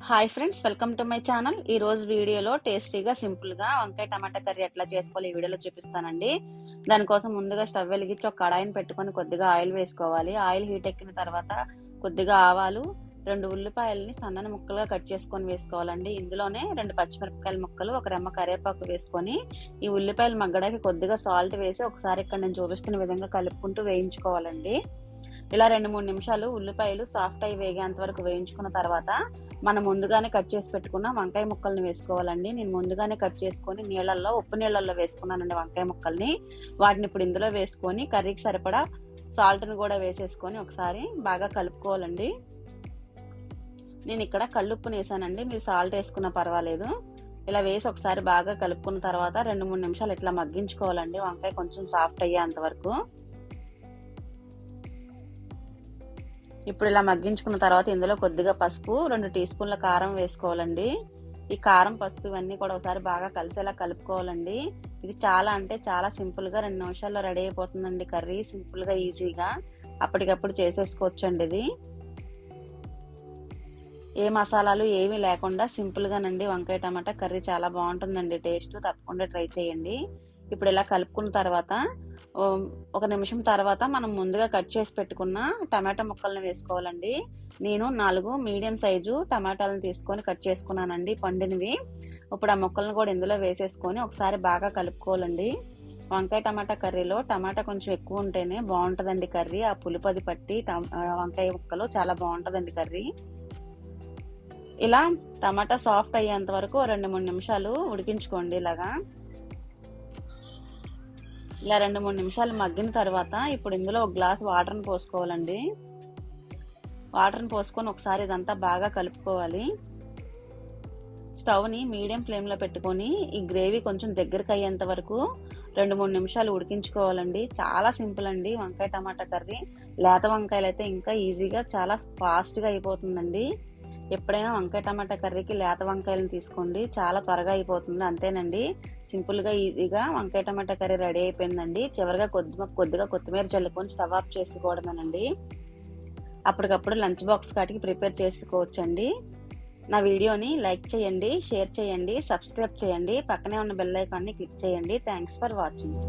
Hi friends, welcome to my channel. ఈ రోజు వీడియోలో టేస్టీగా సింపుల్ గా వంకాయ టమాటా కర్రీ ఎట్లా చేసుకోవాలి ఈ వీడియోలో చూపిస్తానండి. దానికోసం ముందుగా స్టవ్ వెలిగించి ఒక కడాయిని పెట్టుకొని కొద్దిగా ఆయిల్ వేసుకోవాలి. ఆయిల్ హీట్ ఎక్కిన తర్వాత కొద్దిగా ఆవాలు, 2 ఉల్లిపాయలని సన్నని ముక్కలుగా కట్ చేసుకొని వేసుకోవాలండి. ఇందులోనే 2 పచ్చిమిరపకాయల ముక్కలు, 1 రెమ్మ కరివేపాకు వేసుకొని ఈ ఉల్లిపాయలు మగ్గడానికి కొద్దిగా సాల్ట్ వేసి ఒకసారి ఇక్కడ నేను చూపిస్తున్న విధంగా కలుపుకుంటూ వేయించుకోవాలండి. ఇలా 2-3 నిమిషాలు ఉల్లిపాయలు సాఫ్ట్ అయి వేగేంత వరకు వేయించుకున్న తర్వాత మనం ముందుగానే కట్ చేసి పెట్టుకున్న వంకాయ ముక్కల్ని వేసుకోవాలండి. నేను ముందుగానే కట్ చేసుకొని ఉప్పు నీళ్ళల్లో వేసుకున్నానండి వంకాయ ముక్కల్ని. వాటిని ఇప్పుడు ఇందులో వేసుకొని కర్రీకి సరిపడా సాల్ట్ని కూడా వేసేసుకొని ఒకసారి బాగా కలుపుకోవాలండి. నేను ఇక్కడ కల్లుప్పుని వేసానండి, మీరు సాల్ట్ వేసుకున్నా పర్వాలేదు. ఇలా వేసి ఒకసారి బాగా కలుపుకున్న తర్వాత 2-3 నిమిషాలు ఇట్లా మగ్గించుకోవాలండి, వంకాయ కొంచెం సాఫ్ట్ అయ్యేంత వరకు. ఇప్పుడు ఇలా మగ్గించుకున్న తర్వాత ఇందులో కొద్దిగా పసుపు, 2 టీ స్పూన్ల కారం వేసుకోవాలండి. ఈ కారం, పసుపు ఇవన్నీ కూడా ఒకసారి బాగా కలిసేలా కలుపుకోవాలండి. ఇది చాలా సింపుల్ గా 2 నిమిషాల్లో రెడీ అయిపోతుందండి కర్రీ. సింపుల్ గా ఈజీగా అప్పటికప్పుడు చేసేసుకోవచ్చండి. ఇది ఏ మసాలాలు ఏమీ లేకుండా సింపుల్ గానండి వంకాయ టమాటా కర్రీ చాలా బాగుంటుందండి. టేస్ట్ తప్పకుండా ట్రై చేయండి. ఇప్పుడు ఇలా కలుపుకున్న తర్వాత 1 నిమిషం తర్వాత మనం ముందుగా కట్ చేసి పెట్టుకున్న టమాటా ముక్కల్ని వేసుకోవాలండి. నేను 4 మీడియం సైజు టమాటాలను తీసుకొని కట్ చేసుకున్నానండి, పండినవి. ఇప్పుడు ఆ ముక్కలను కూడా ఇందులో వేసేసుకొని ఒకసారి బాగా కలుపుకోవాలండి. వంకాయ టమాటా కర్రీలో టమాటా కొంచెం ఎక్కువ ఉంటేనే బాగుంటుందండి కర్రీ. ఆ పులుపది పట్టి వంకాయ ముక్కలు చాలా బాగుంటుందండి కర్రీ. ఇలా టమాటా సాఫ్ట్ అయ్యేంత వరకు 2-3 నిమిషాలు ఉడికించుకోండి. ఇలా 2-3 నిమిషాలు మగ్గిన తర్వాత ఇప్పుడు ఇందులో 1 గ్లాస్ వాటర్ని పోసుకోవాలండి. వాటర్ని పోసుకొని ఒకసారి ఇదంతా బాగా కలుపుకోవాలి. స్టవ్ని మీడియం ఫ్లేమ్లో పెట్టుకొని ఈ గ్రేవీ కొంచెం దగ్గరకు అయ్యేంత వరకు 2-3 నిమిషాలు ఉడికించుకోవాలండి. చాలా సింపుల్ అండి వంకాయ టమాటా కర్రీ. లేత వంకాయలు అయితే ఇంకా ఈజీగా చాలా ఫాస్ట్గా అయిపోతుందండి. ఎప్పుడైనా వంకాయ టమాటా కర్రీకి లేత వంకాయలను తీసుకోండి, చాలా త్వరగా అయిపోతుంది. అంతేనండి, సింపుల్ గా ఈజీగా వంకాయ టమాటా కర్రీ రెడీ అయిపోయిందండి. చివరిగా కొద్దిగా కొత్తిమీర చల్లుకొని స్టవ్ ఆఫ్ చేసుకోవడమేనండి. అప్పటికప్పుడు లంచ్ బాక్స్ కాటికి ప్రిపేర్ చేసుకోవచ్చండి. నా వీడియోని లైక్ చేయండి, షేర్ చేయండి, సబ్స్క్రైబ్ చేయండి, పక్కనే ఉన్న బెల్ ఐకాన్ని క్లిక్ చేయండి. Thanks for watching.